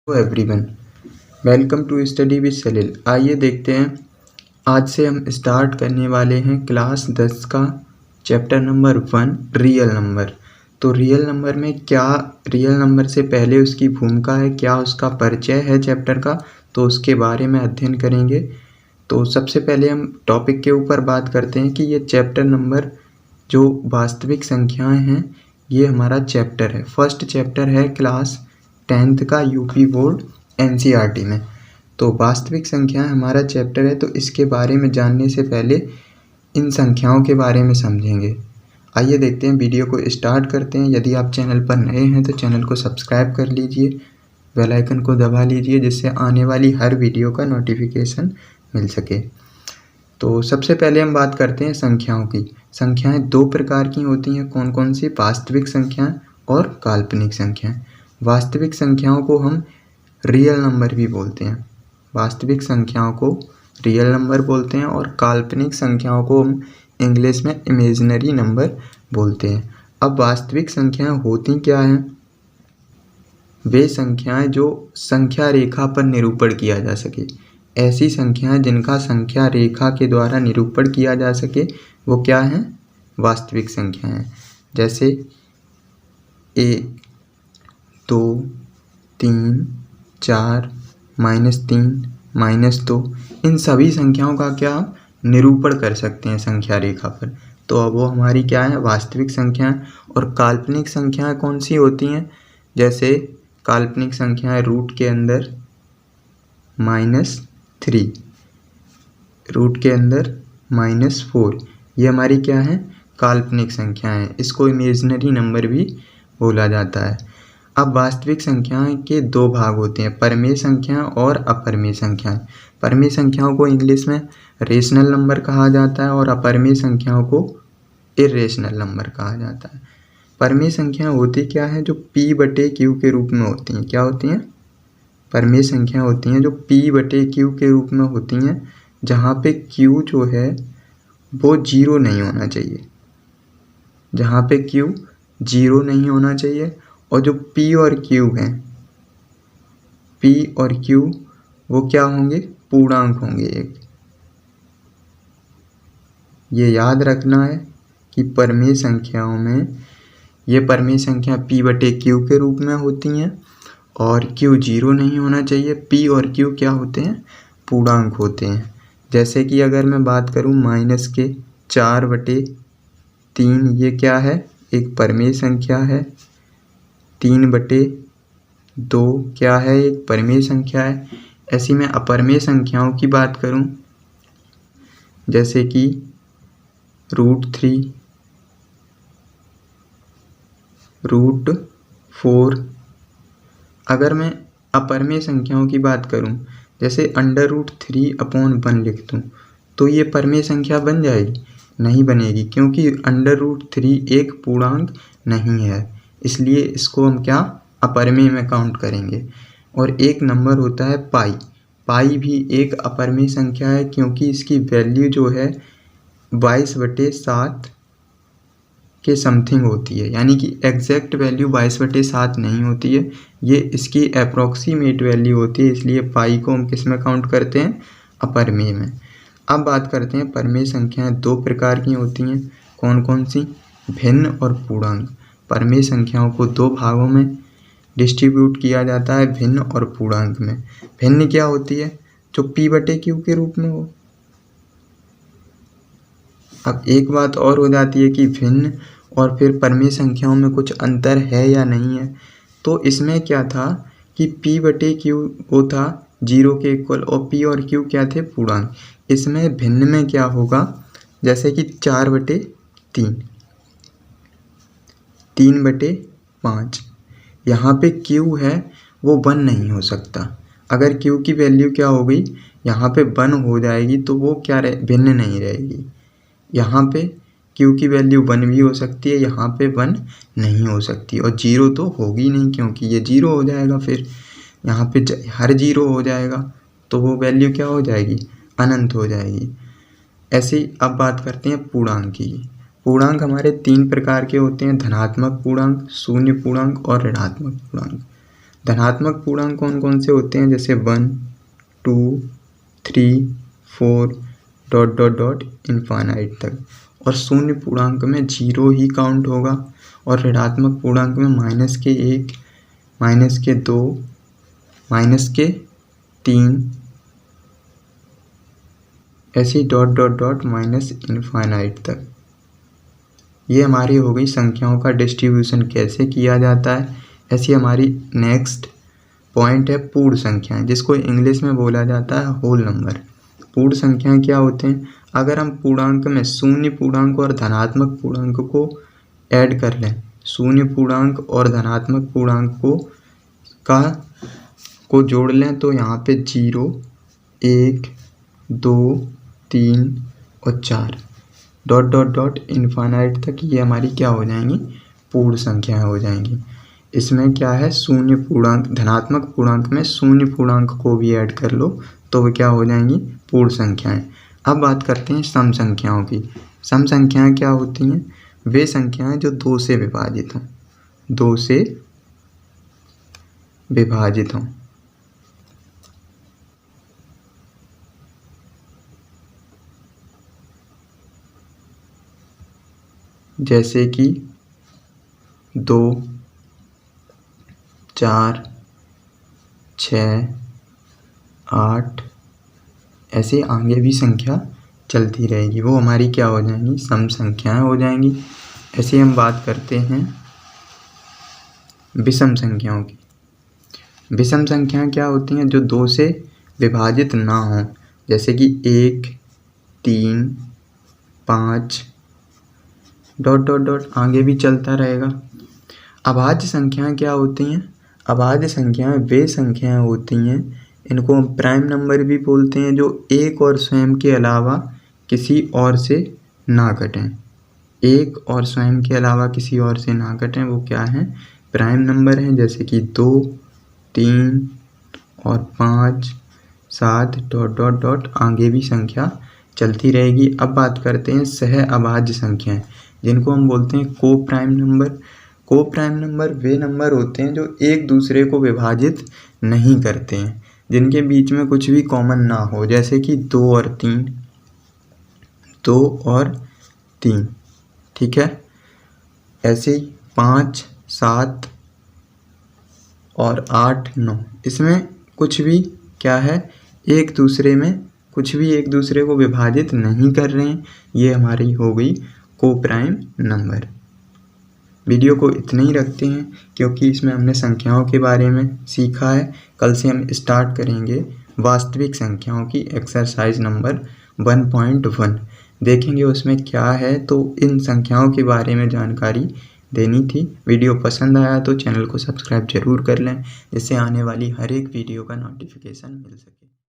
Hello everyone, welcome to study with Salil. आइए देखते हैं, आज से हम स्टार्ट करने वाले हैं क्लास 10 का चैप्टर नंबर 1 रियल नंबर। तो रियल नंबर में क्या, रियल नंबर से पहले उसकी भूमिका है, क्या उसका परिचय है चैप्टर का, तो उसके बारे में अध्ययन करेंगे। तो सबसे पहले हम टॉपिक के ऊपर बात करते हैं कि ये चैप्टर नंबर जो वास्तविक संख्याएं हैं, ये हमारा चैप्टर है, फर्स्ट चैप्टर है क्लास 10th का यूपी बोर्ड एनसीईआरटी में। तो वास्तविक संख्याएं हमारा चैप्टर है, तो इसके बारे में जानने से पहले इन संख्याओं के बारे में समझेंगे। आइए देखते हैं, वीडियो को स्टार्ट करते हैं। यदि आप चैनल पर नए हैं तो चैनल को सब्सक्राइब कर लीजिए, बेल आइकन को दबा लीजिए, जिससे आने वाली हर वीडियो का नोटिफिकेशन मिल सके। तो सबसे पहले हम बात करते हैं संख्याओं की। संख्याएं दो प्रकार की होती हैं, कौन कौन सी? वास्तविक संख्याएं और काल्पनिक संख्याएं। वास्तविक संख्याओं को हम रियल नंबर भी बोलते हैं, वास्तविक संख्याओं को रियल नंबर बोलते हैं, और काल्पनिक संख्याओं को हम इंग्लिश में इमेजिनरी नंबर बोलते हैं। अब वास्तविक संख्याएं होती क्या हैं? वे संख्याएं जो संख्या रेखा पर निरूपण किया जा सके, ऐसी संख्याएं जिनका संख्या रेखा के द्वारा निरूपण किया जा सके, वो क्या हैं? वास्तविक संख्याएं। जैसे 1, 2, 3, 4, -3, -2, इन सभी संख्याओं का क्या निरूपण कर सकते हैं संख्या रेखा पर। तो अब वो हमारी क्या है? वास्तविक संख्याएं। और काल्पनिक संख्याएं कौन सी होती हैं? जैसे काल्पनिक संख्याएं रूट के अंदर -3, रूट के अंदर -4, ये हमारी क्या है? काल्पनिक संख्याएं। इसको इमेजिनरी नंबर भी बोला जाता है। अब वास्तविक संख्याएं के दो भाग होते हैं, परमेय संख्याएं और अपरमेय संख्याएं। परमेय संख्याओं को इंग्लिश में रेशनल नंबर कहा जाता है और अपरमेय संख्याओं को इर्रेशनल नंबर कहा जाता है। परमेय संख्याएं होती क्या है? जो P/Q के रूप में होती हैं। क्या होती हैं? परमेय संख्याएं होती हैं जो P/Q के रूप में होती हैं, जहाँ पे Q जो है वो 0 नहीं होना चाहिए, जहाँ पे Q 0 नहीं होना चाहिए। और जो P और Q हैं, P और Q वो क्या होंगे? पूर्णांक होंगे एक। ये याद रखना है कि परमेय संख्याओं में ये परमेय संख्या P/Q के रूप में होती हैं और Q 0 नहीं होना चाहिए। P और Q क्या होते हैं? पूर्णांक होते हैं। जैसे कि अगर मैं बात करूं -4/3, ये क्या है? एक परमेय संख्या है। 3/2 क्या है? एक परमेय संख्या है। ऐसी मैं अपरमेय संख्याओं की बात करूं, जैसे कि √3, √4। अगर मैं अपरमेय संख्याओं की बात करूं, जैसे √3/1 लिख दूं, तो ये परमेय संख्या बन जाएगी? नहीं बनेगी, क्योंकि √3 एक पूर्णांक नहीं है, इसलिए इसको हम क्या अपरमेय में काउंट करेंगे। और एक नंबर होता है पाई। पाई भी एक अपरमेय संख्या है, क्योंकि इसकी वैल्यू जो है 22/7 के समथिंग होती है, यानी कि एग्जैक्ट वैल्यू 22/7 नहीं होती है, ये इसकी अप्रॉक्सीमेट वैल्यू होती है। इसलिए पाई को हम किस में काउंट करते हैं? अपरमेय में। अब बात करते हैं, परमेय संख्याएं दो प्रकार की होती हैं, कौन कौन सी? भिन्न और पूर्णांक। परमेय संख्याओं को दो भागों में डिस्ट्रीब्यूट किया जाता है, भिन्न और पूर्णांक में। भिन्न क्या होती है? जो P/Q के रूप में हो। अब एक बात और हो जाती है कि भिन्न और फिर परमेय संख्याओं में कुछ अंतर है या नहीं है। तो इसमें क्या था कि P/Q वो था 0 के इक्वल, और P और Q क्या थे? पूर्णांक। इसमें भिन्न में क्या होगा? जैसे कि 4/3, 3/5। यहाँ पे Q है वो 1 नहीं हो सकता। अगर Q की वैल्यू क्या हो गई? यहाँ पे 1 हो जाएगी, तो वो क्या भिन्न नहीं रहेगी। यहाँ पे Q की वैल्यू 1 भी हो सकती है, यहाँ पे 1 नहीं हो सकती, और 0 तो होगी नहीं, क्योंकि ये 0 हो जाएगा। फिर यहाँ पे हर 0 हो जाएगा, तो वो वैल्यू क्या हो जाएगी? अनंत हो जाएगी। ऐसे ही अब बात करते हैं पूर्णांक की। पूर्णांक हमारे 3 प्रकार के होते हैं, धनात्मक पूर्णांक, शून्य पूर्णांक और ऋणात्मक पूर्णांक। धनात्मक पूर्णांक कौन कौन से होते हैं, जैसे 1, 2, 3, 4 ... इनफाइनाइट तक। और शून्य पूर्णांक में 0 ही काउंट होगा, और ऋणात्मक पूर्णांक में -1, -2, -3, ऐसे माइनस इनफाइनाइट तक। ये हमारी हो गई संख्याओं का डिस्ट्रीब्यूशन कैसे किया जाता है। ऐसी हमारी नेक्स्ट पॉइंट है पूर्ण संख्याएं, जिसको इंग्लिश में बोला जाता है होल नंबर। पूर्ण संख्याएं क्या होते हैं, अगर हम पूर्णांक में शून्य पूर्णांक और धनात्मक पूर्णांक को ऐड कर लें, शून्य पूर्णांक और धनात्मक पूर्णांक को जोड़ लें, तो यहाँ पे 0, 1, 2, 3 और 4 ... इनफाइनाइट तक ये हमारी क्या हो जाएंगी, पूर्ण संख्याएं हो जाएंगी। इसमें क्या है, शून्य पूर्णांक, धनात्मक पूर्णांक में शून्य पूर्णांक को भी ऐड कर लो तो वो क्या हो जाएंगी, पूर्ण संख्याएं। अब बात करते हैं सम संख्याओं की। सम संख्याएं क्या होती हैं, वे संख्याएं जो 2 से विभाजित हों, 2 से विभाजित हों। जैसे कि 2, 4, 6, 8, ऐसे आगे भी संख्या चलती रहेगी, वो हमारी क्या हो जाएंगी, सम संख्याएं हो जाएंगी। ऐसे हम बात करते हैं विषम संख्याओं की। विषम संख्याएं क्या होती हैं, जो 2 से विभाजित ना हों, जैसे कि 1, 3, 5 ... आगे भी चलता रहेगा। अभाज्य संख्याएं क्या होती हैं, अभाज्य संख्याएं वे संख्याएं होती हैं, इनको हम प्राइम नंबर भी बोलते हैं, जो एक और स्वयं के अलावा किसी और से ना घटें। एक और स्वयं के अलावा किसी और से ना घटें, वो क्या है, प्राइम नंबर हैं, जैसे कि 2, 3 और 5, 7 ... आगे भी संख्या चलती रहेगी। अब बात करते हैं सह अभाज्य संख्याएं, जिनको हम बोलते हैं को प्राइम नंबर। को प्राइम नंबर वे नंबर होते हैं जो एक दूसरे को विभाजित नहीं करते हैं, जिनके बीच में कुछ भी कॉमन ना हो, जैसे कि 2 और 3, 2 और 3, ठीक है। ऐसे ही 5, 7 और 8, 9, इसमें कुछ भी क्या है, एक दूसरे में कुछ भी एक दूसरे को विभाजित नहीं कर रहे हैं, ये हमारी हो गई को प्राइम नंबर। वीडियो को इतना ही रखते हैं, क्योंकि इसमें हमने संख्याओं के बारे में सीखा है। कल से हम स्टार्ट करेंगे वास्तविक संख्याओं की एक्सरसाइज नंबर 1.1 देखेंगे, उसमें क्या है। तो इन संख्याओं के बारे में जानकारी देनी थी। वीडियो पसंद आया तो चैनल को सब्सक्राइब जरूर कर लें, जिससे आने वाली हर एक वीडियो का नोटिफिकेशन मिल सके।